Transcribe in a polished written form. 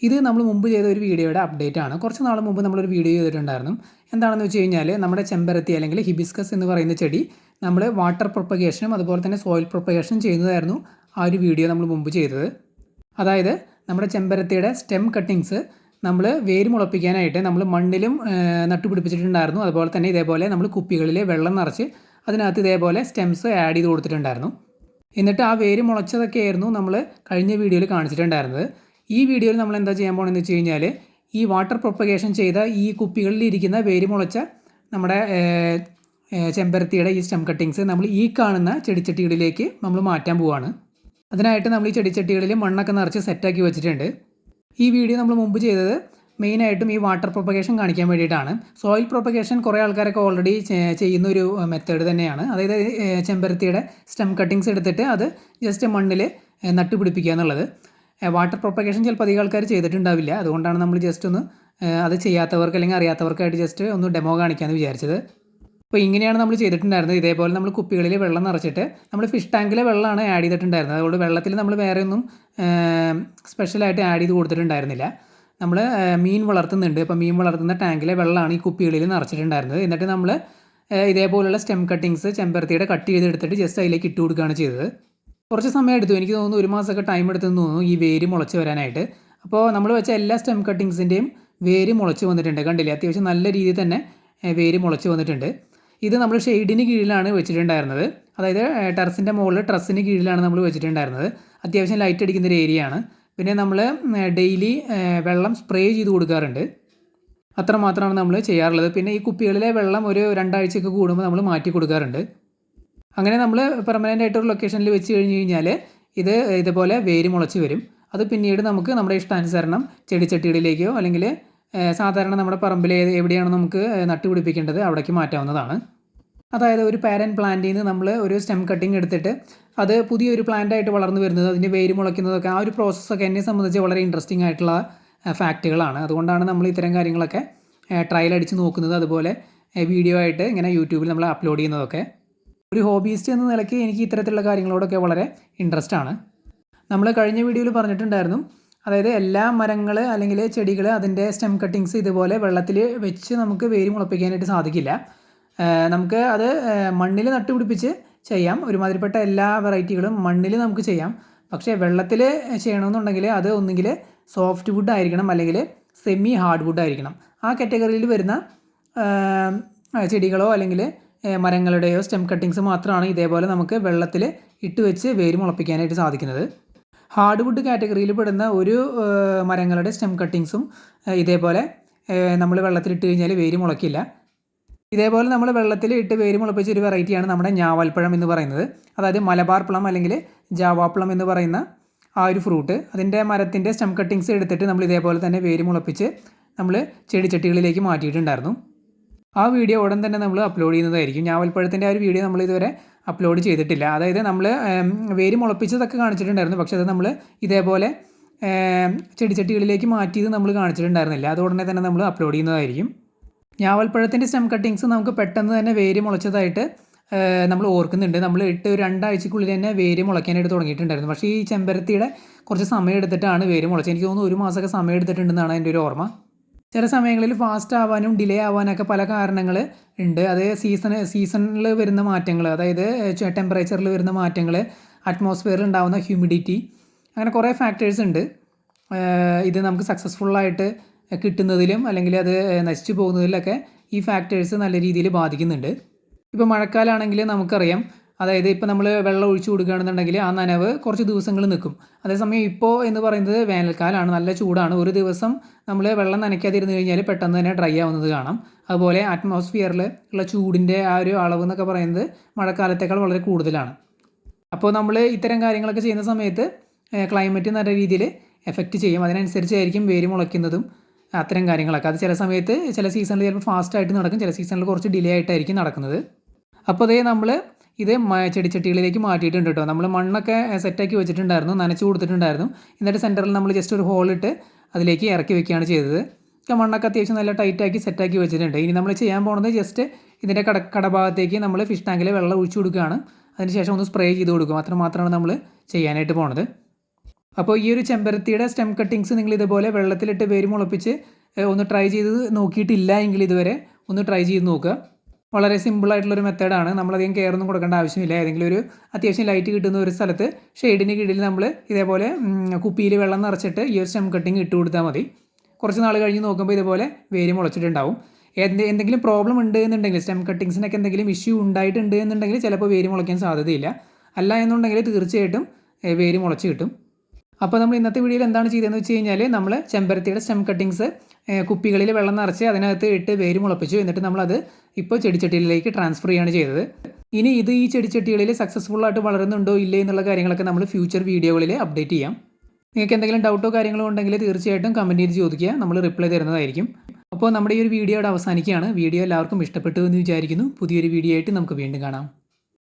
ഇത് നമ്മൾ മുമ്പ് ചെയ്ത ഒരു വീഡിയോയുടെ അപ്ഡേറ്റ് ആണ്. കുറച്ച് നാൾ മുമ്പ് നമ്മളൊരു വീഡിയോ ചെയ്തിട്ടുണ്ടായിരുന്നു. എന്താണെന്ന് വെച്ച് കഴിഞ്ഞാൽ നമ്മുടെ ചെമ്പരത്തി അല്ലെങ്കിൽ ഹിബിസ്കസ് എന്ന് പറയുന്ന ചെടി നമ്മൾ വാട്ടർ പ്രൊപ്പഗേഷനും അതുപോലെ തന്നെ സോയിൽ പ്രൊപ്പഗേഷനും ചെയ്യുന്നതായിരുന്നു ആ ഒരു വീഡിയോ നമ്മൾ മുമ്പ് ചെയ്തത്. അതായത് നമ്മുടെ ചെമ്പരത്തിയുടെ സ്റ്റെം കട്ടിങ്സ് നമ്മൾ വേര് മുളപ്പിക്കാനായിട്ട് നമ്മൾ മണ്ണിലും നട്ടുപിടിപ്പിച്ചിട്ടുണ്ടായിരുന്നു. അതുപോലെ തന്നെ ഇതേപോലെ നമ്മൾ കുപ്പികളിൽ വെള്ളം നിറച്ച് അതിനകത്ത് ഇതേപോലെ സ്റ്റെംസ് ആഡ് ചെയ്ത് കൊടുത്തിട്ടുണ്ടായിരുന്നു. എന്നിട്ട് ആ വേര് മുളച്ചതൊക്കെയായിരുന്നു നമ്മൾ കഴിഞ്ഞ വീഡിയോയിൽ കാണിച്ചിട്ടുണ്ടായിരുന്നത്. ഈ വീഡിയോയിൽ നമ്മൾ എന്താ ചെയ്യാൻ പോകണമെന്ന് വെച്ച് കഴിഞ്ഞാൽ ഈ വാട്ടർ പ്രൊപ്പഗേഷൻ ചെയ്ത ഈ കുപ്പികളിൽ ഇരിക്കുന്ന വേര് മുളച്ച നമ്മുടെ ചെമ്പരത്തിയുടെ ഈ സ്റ്റെം കട്ടിങ്സ് നമ്മൾ ഈ കാണുന്ന ചെടിച്ചട്ടികളിലേക്ക് നമ്മൾ മാറ്റാൻ പോവുകയാണ്. അതിനായിട്ട് നമ്മൾ ഈ ചെടിച്ചട്ടികളിൽ മണ്ണൊക്കെ നിറച്ച് സെറ്റാക്കി വെച്ചിട്ടുണ്ട്. ഈ വീഡിയോ നമ്മൾ മുമ്പ് ചെയ്തത് മെയിനായിട്ടും ഈ വാട്ടർ പ്രൊപ്പഗേഷൻ കാണിക്കാൻ വേണ്ടിയിട്ടാണ്. സോയിൽ പ്രൊപ്പഗേഷൻ കുറേ ആൾക്കാരൊക്കെ ഓൾറെഡി ചെയ്യുന്ന ഒരു മെത്തേഡ് തന്നെയാണ്. അതായത് ചെമ്പരത്തിയുടെ സ്റ്റെം കട്ടിങ്സ് എടുത്തിട്ട് അത് ജസ്റ്റ് മണ്ണിൽ നട്ടുപിടിപ്പിക്കുക എന്നുള്ളത്. വാട്ടർ പ്രൊപ്പഗേഷൻ ചിലപ്പോൾ അധികം ആൾക്കാർ ചെയ്തിട്ടുണ്ടാവില്ല. അതുകൊണ്ടാണ് നമ്മൾ ജസ്റ്റ് ഒന്ന് അത് ചെയ്യാത്തവർക്ക് അല്ലെങ്കിൽ അറിയാത്തവർക്കായിട്ട് ജസ്റ്റ് ഒന്ന് ഡെമോ കാണിക്കാമെന്ന് വിചാരിച്ചത്. അപ്പോൾ ഇങ്ങനെയാണ് നമ്മൾ ചെയ്തിട്ടുണ്ടായിരുന്നത്. ഇതേപോലെ നമ്മൾ കുപ്പികളിൽ വെള്ളം നിറച്ചിട്ട് നമ്മൾ ഫിഷ് ടാങ്കിലെ വെള്ളമാണ് ആഡ് ചെയ്തിട്ടുണ്ടായിരുന്നത്. അതുകൊണ്ട് വെള്ളത്തിൽ നമ്മൾ വേറെ ഒന്നും സ്പെഷ്യലായിട്ട് ആഡ് ചെയ്ത് കൊടുത്തിട്ടുണ്ടായിരുന്നില്ല. നമ്മൾ മീൻ വളർത്തുന്നുണ്ട്. അപ്പോൾ മീൻ വളർത്തുന്ന ടാങ്കിലെ വെള്ളമാണ് ഈ കുപ്പികളിൽ നിറച്ചിട്ടുണ്ടായിരുന്നത്. എന്നിട്ട് നമ്മൾ ഇതേപോലുള്ള സ്റ്റെം കട്ടിങ്സ് ചെമ്പരത്തിയുടെ കട്ട് ചെയ്തെടുത്തിട്ട് ജസ്റ്റ് അതിലേക്ക് ഇട്ട് കൊടുക്കുകയാണ് ചെയ്തത്. കുറച്ച് സമയം എടുത്തു, എനിക്ക് തോന്നുന്നു 1 മാസമൊക്കെ ടൈം എടുത്തെന്ന് തോന്നുന്നു ഈ വേര് മുളച്ച് വരാനായിട്ട്. അപ്പോൾ നമ്മൾ വെച്ച എല്ലാ സ്റ്റെം കട്ടിങ്സിൻ്റെയും വേര് മുളച്ച് വന്നിട്ടുണ്ട്. കണ്ടില്ലേ, അത്യാവശ്യം നല്ല രീതിയിൽ തന്നെ വേര് മുളച്ച് വന്നിട്ടുണ്ട്. ഇത് നമ്മൾ ഷെയ്ഡിന് കീഴിലാണ് വെച്ചിട്ടുണ്ടായിരുന്നത്. അതായത് ടെറസിൻ്റെ മുകളിൽ ട്രസ്സിന് കീഴിലാണ് നമ്മൾ വെച്ചിട്ടുണ്ടായിരുന്നത്. അത്യാവശ്യം ലൈറ്റ് അടിക്കുന്ന ഒരു ഏരിയയാണ്. പിന്നെ നമ്മൾ ഡെയിലി വെള്ളം സ്പ്രേ ചെയ്ത് കൊടുക്കാറുണ്ട്. അത്രമാത്രമാണ് നമ്മൾ ചെയ്യാറുള്ളത്. പിന്നെ ഈ കുപ്പികളിലെ വെള്ളം ഒരു 2 ആഴ്ചയൊക്കെ കൂടുമ്പോൾ നമ്മൾ മാറ്റി കൊടുക്കാറുണ്ട്. അങ്ങനെ നമ്മൾ പെർമനൻ്റ് ആയിട്ടൊരു ലൊക്കേഷനിൽ വെച്ച് കഴിഞ്ഞ് കഴിഞ്ഞാൽ ഇതുപോലെ വേര് മുളച്ച് വരും. അത് പിന്നീട് നമുക്ക് നമ്മുടെ ഇഷ്ടാനുസരണം ചെടിച്ചട്ടികളിലേക്കോ അല്ലെങ്കിൽ സാധാരണ നമ്മുടെ പറമ്പിൽ എവിടെയാണോ നമുക്ക് നട്ടുപിടിപ്പിക്കേണ്ടത് അവിടേക്ക് മാറ്റാവുന്നതാണ്. അതായത് ഒരു പാരൻറ്റ് പ്ലാന്റിൽ നിന്ന് നമ്മൾ ഒരു സ്റ്റെം കട്ടിങ് എടുത്തിട്ട് അത് പുതിയൊരു പ്ലാന്റായിട്ട് വളർന്നു വരുന്നത്, അതിൻ്റെ വേര് മുളയ്ക്കുന്നതൊക്കെ, ആ ഒരു പ്രോസസ്സൊക്കെ എന്നെ സംബന്ധിച്ച് വളരെ ഇൻട്രസ്റ്റിംഗ് ആയിട്ടുള്ള ഫാക്റ്റുകളാണ്. അതുകൊണ്ടാണ് നമ്മൾ ഇത്തരം കാര്യങ്ങളൊക്കെ ട്രയൽ അടിച്ച് നോക്കുന്നത്. അതുപോലെ വീഡിയോ ആയിട്ട് ഇങ്ങനെ യൂട്യൂബിൽ നമ്മൾ അപ്ലോഡ് ചെയ്യുന്നതൊക്കെ. ഒരു ഹോബിയിസ്റ്റ് എന്ന നിലയ്ക്ക് എനിക്ക് ഇത്തരത്തിലുള്ള കാര്യങ്ങളോടൊക്കെ വളരെ ഇൻട്രസ്റ്റ് ആണ്. നമ്മൾ കഴിഞ്ഞ വീഡിയോയിൽ പറഞ്ഞിട്ടുണ്ടായിരുന്നു, അതായത് എല്ലാ മരങ്ങൾ അല്ലെങ്കിൽ ചെടികൾ അതിൻ്റെ സ്റ്റെം കട്ടിങ്സ് ഇതുപോലെ വെള്ളത്തിൽ വെച്ച് നമുക്ക് വേര് മുളപ്പിക്കാനായിട്ട് സാധിക്കില്ല. നമുക്ക് അത് മണ്ണിൽ നട്ടുപിടിപ്പിച്ച് ചെയ്യാം. ഒരുമാതിരിപ്പെട്ട എല്ലാ വെറൈറ്റികളും മണ്ണിൽ നമുക്ക് ചെയ്യാം. പക്ഷേ വെള്ളത്തിൽ ചെയ്യണമെന്നുണ്ടെങ്കിൽ അത് ഒന്നുകിൽ സോഫ്റ്റ് വുഡ് ആയിരിക്കണം അല്ലെങ്കിൽ സെമി ഹാർഡ് വുഡ് ആയിരിക്കണം. ആ കാറ്റഗറിയിൽ വരുന്ന ചെടികളോ അല്ലെങ്കിൽ മരങ്ങളുടെയോ സ്റ്റെം കട്ടിങ്സ് മാത്രമാണ് ഇതേപോലെ നമുക്ക് വെള്ളത്തിൽ ഇട്ട് വെച്ച് വേര് മുളപ്പിക്കാനായിട്ട് സാധിക്കുന്നത്. ഹാർഡ് വുഡ് കാറ്റഗറിയിൽ പെടുന്ന ഒരു മരങ്ങളുടെ സ്റ്റെം കട്ടിങ്സും ഇതേപോലെ നമ്മൾ വെള്ളത്തിലിട്ട് കഴിഞ്ഞാൽ വേര് മുളയ്ക്കില്ല. ഇതേപോലെ നമ്മൾ വെള്ളത്തിൽ ഇട്ട് വേര് മുളപ്പിച്ച ഒരു വെറൈറ്റിയാണ് നമ്മുടെ ഞാവൽപ്പഴം എന്ന് പറയുന്നത്. അതായത് മലബാർ പ്ലം അല്ലെങ്കിൽ ജാവാപ്ലം എന്ന് പറയുന്ന ആ ഒരു ഫ്രൂട്ട്. അതിൻ്റെ മരത്തിൻ്റെ സ്റ്റെം കട്ടിങ്സ് എടുത്തിട്ട് നമ്മൾ ഇതേപോലെ തന്നെ വേര് മുളപ്പിച്ച് നമ്മൾ ചെടിച്ചട്ടികളിലേക്ക് മാറ്റിയിട്ടുണ്ടായിരുന്നു. ആ വീഡിയോ ഉടൻ തന്നെ നമ്മൾ അപ്ലോഡ് ചെയ്യുന്നതായിരിക്കും. ഞാവൽപ്പഴത്തിൻ്റെ ആ ഒരു വീഡിയോ നമ്മൾ ഇതുവരെ അപ്ലോഡ് ചെയ്തിട്ടില്ല. അതായത് നമ്മൾ വേര് മുളപ്പിച്ചതൊക്കെ കാണിച്ചിട്ടുണ്ടായിരുന്നു. പക്ഷേ അത് നമ്മൾ ഇതേപോലെ ചെടിച്ചട്ടികളിലേക്ക് മാറ്റിയത് നമ്മൾ കാണിച്ചിട്ടുണ്ടായിരുന്നില്ല. അത് ഉടനെ തന്നെ നമ്മൾ അപ്ലോഡ് ചെയ്യുന്നതായിരിക്കും. ഞാവൽപ്പഴത്തിൻ്റെ സ്റ്റെം കട്ടിങ്സ് നമുക്ക് പെട്ടെന്ന് തന്നെ വേര് മുളച്ചതായിട്ട് നമ്മൾ ഓർക്കുന്നുണ്ട്. നമ്മൾ ഇട്ട് ഒരു 2 ആഴ്ചക്കുള്ളിൽ തന്നെ വേര് മുളയ്ക്കാനായിട്ട് തുടങ്ങിയിട്ടുണ്ടായിരുന്നു. പക്ഷേ ഈ ചെമ്പരത്തിയുടെ കുറച്ച് സമയം എടുത്തിട്ടാണ് വേര് മുളച്ചത്. എനിക്ക് തോന്നുന്നു 1 മാസമൊക്കെ സമയം എടുത്തിട്ടുണ്ടെന്നാണ് എൻ്റെ ഒരു ഓർമ്മ. ചില സമയങ്ങളിൽ ഫാസ്റ്റ് ആവാനും ഡിലേ ആവാനൊക്കെ പല കാരണങ്ങൾ ഉണ്ട്. അത് സീസണിൽ വരുന്ന മാറ്റങ്ങൾ, അതായത് ടെമ്പറേച്ചറിൽ വരുന്ന മാറ്റങ്ങൾ, അറ്റ്മോസ്ഫിയറിൽ ഉണ്ടാകുന്ന ഹ്യൂമിഡിറ്റി, അങ്ങനെ കുറേ ഫാക്ടേഴ്സ് ഉണ്ട്. ഇത് നമുക്ക് സക്സസ്ഫുള്ളായിട്ട് കിട്ടുന്നതിലും അല്ലെങ്കിൽ അത് നശിച്ചു പോകുന്നതിലൊക്കെ ഈ ഫാക്ടേഴ്സ് നല്ല രീതിയിൽ ബാധിക്കുന്നുണ്ട്. ഇപ്പോൾ മഴക്കാലമാണെങ്കിൽ നമുക്കറിയാം, അതായത് ഇപ്പോൾ നമ്മൾ വെള്ളം ഒഴിച്ചു കൊടുക്കുകയാണെന്നുണ്ടെങ്കിൽ ആ നനവ് കുറച്ച് ദിവസങ്ങൾ നിൽക്കും. അതേസമയം ഇപ്പോൾ എന്ന് പറയുന്നത് വേനൽക്കാലമാണ്, നല്ല ചൂടാണ്. ഒരു ദിവസം നമ്മൾ വെള്ളം നനയ്ക്കാതിരുന്ന് കഴിഞ്ഞാൽ പെട്ടെന്ന് തന്നെ ഡ്രൈ ആവുന്നത് കാണാം. അതുപോലെ അറ്റ്മോസ്ഫിയറിൽ ഉള്ള ചൂടിൻ്റെ ആ ഒരു അളവ് എന്നൊക്കെ പറയുന്നത് മഴക്കാലത്തേക്കാൾ വളരെ കൂടുതലാണ്. അപ്പോൾ നമ്മൾ ഇത്തരം കാര്യങ്ങളൊക്കെ ചെയ്യുന്ന സമയത്ത് ക്ലൈമറ്റ് നല്ല രീതിയിൽ എഫക്റ്റ് ചെയ്യും. അതിനനുസരിച്ചായിരിക്കും വേര് മുളയ്ക്കുന്നതും അത്തരം കാര്യങ്ങളൊക്കെ. അത് ചില സമയത്ത് ചില സീസണിൽ ചിലപ്പോൾ ഫാസ്റ്റായിട്ട് നടക്കും, ചില സീസണിൽ കുറച്ച് ഡിലേ ആയിട്ടായിരിക്കും നടക്കുന്നത്. അപ്പോൾ അതേ നമ്മൾ ഇത് ചെടിച്ചട്ടികളിലേക്ക് മാറ്റിയിട്ടുണ്ട് കേട്ടോ. നമ്മൾ മണ്ണൊക്കെ സെറ്റാക്കി വെച്ചിട്ടുണ്ടായിരുന്നു, നനച്ച് കൊടുത്തിട്ടുണ്ടായിരുന്നു. എന്നിട്ട് സെൻറ്ററിൽ നമ്മൾ ജസ്റ്റ് ഒരു ഹോളിട്ട് അതിലേക്ക് ഇറക്കി വെക്കുകയാണ് ചെയ്തത്. മണ്ണൊക്കെ അത്യാവശ്യം നല്ല ടൈറ്റാക്കി സെറ്റാക്കി വെച്ചിട്ടുണ്ട്. ഇനി നമ്മൾ ചെയ്യാൻ പോകുന്നത് ജസ്റ്റ് ഇതിൻ്റെ കടഭാഗത്തേക്ക് നമ്മൾ ഫിഷ് ടാങ്കിൽ വെള്ളം ഒഴിച്ചു കൊടുക്കുകയാണ്. അതിനുശേഷം ഒന്ന് സ്പ്രേ ചെയ്ത് കൊടുക്കും. അത്രമാത്രമാണ് നമ്മൾ ചെയ്യാനായിട്ട് പോണത്. അപ്പോൾ ഈ ഒരു ചെമ്പരത്തിയുടെ സ്റ്റെം കട്ടിങ്സ് നിങ്ങൾ ഇതുപോലെ വെള്ളത്തിലിട്ട് വേര് മുളപ്പിച്ച് ഒന്ന് ട്രൈ ചെയ്ത് നോക്കിയിട്ടില്ല എങ്കിൽ ഇതുവരെ ഒന്ന് ട്രൈ ചെയ്ത് നോക്കുക. വളരെ സിമ്പിളായിട്ടുള്ളൊരു മെത്തേഡാണ്. നമ്മളധികം കെയർ ഒന്നും കൊടുക്കേണ്ട ആവശ്യമില്ല. ഏതെങ്കിലും ഒരു അത്യാവശ്യം ലൈറ്റ് കിട്ടുന്ന ഒരു സ്ഥലത്ത് ഷെയ്ഡിന് കീഴിൽ നമ്മൾ ഇതേപോലെ കുപ്പിയിൽ വെള്ളം നിറച്ചിട്ട് ഈ ഒരു സ്റ്റെം കട്ടിങ് ഇട്ട് കൊടുത്താൽ മതി. കുറച്ച് നാൾ കഴിഞ്ഞ് നോക്കുമ്പോൾ ഇതുപോലെ വേര് മുളച്ചിട്ടുണ്ടാവും. എന്തെങ്കിലും പ്രോബ്ലം ഉണ്ട് എന്നുണ്ടെങ്കിൽ, സ്റ്റെം കട്ടിങ്സിനൊക്കെ എന്തെങ്കിലും ഇഷ്യൂ ഉണ്ടായിട്ടുണ്ട് എന്നുണ്ടെങ്കിൽ ചിലപ്പോൾ വേര് മുളയ്ക്കാൻ സാധ്യതയില്ല. അല്ല എന്നുണ്ടെങ്കിൽ തീർച്ചയായിട്ടും വേര് മുളച്ച് കിട്ടും. അപ്പോൾ നമ്മൾ ഇന്നത്തെ വീഡിയോയിൽ എന്താണ് ചെയ്തതെന്ന് വെച്ച് കഴിഞ്ഞാൽ, നമ്മൾ ചെമ്പരത്തിയുടെ സ്റ്റെം കട്ടിങ്സ് കുപ്പികളിൽ വെള്ളം നിറച്ച് അതിനകത്ത് ഇട്ട് വേര് മുളപ്പിച്ചു. എന്നിട്ട് നമ്മളത് ഇപ്പോൾ ചെടിച്ചട്ടിയിലേക്ക് ട്രാൻസ്ഫർ ചെയ്യുകയാണ് ചെയ്തത്. ഇനി ഇത് ഈ ചെടിച്ചട്ടികളിൽ സക്സസ്ഫുൾ ആയിട്ട് വളരുന്നുണ്ടോ ഇല്ലേ എന്നുള്ള കാര്യങ്ങളൊക്കെ നമ്മൾ ഫ്യൂച്ചർ വീഡിയോകളിൽ അപ്ഡേറ്റ് ചെയ്യാം. നിങ്ങൾക്ക് എന്തെങ്കിലും ഡൗട്ടോ കാര്യങ്ങളോ ഉണ്ടെങ്കിൽ തീർച്ചയായിട്ടും കമൻറ്റ് ചെയ്ത് ചോദിക്കുക, നമ്മൾ റിപ്ലൈ തരുന്നതായിരിക്കും. അപ്പോൾ നമ്മുടെ ഈ ഒരു വീഡിയോയുടെ അവസാനിക്കുകയാണ്. വീഡിയോ എല്ലാവർക്കും ഇഷ്ടപ്പെട്ടു എന്ന് വിചാരിക്കുന്നു. പുതിയൊരു വീഡിയോ ആയിട്ട് നമുക്ക് വീണ്ടും കാണാം.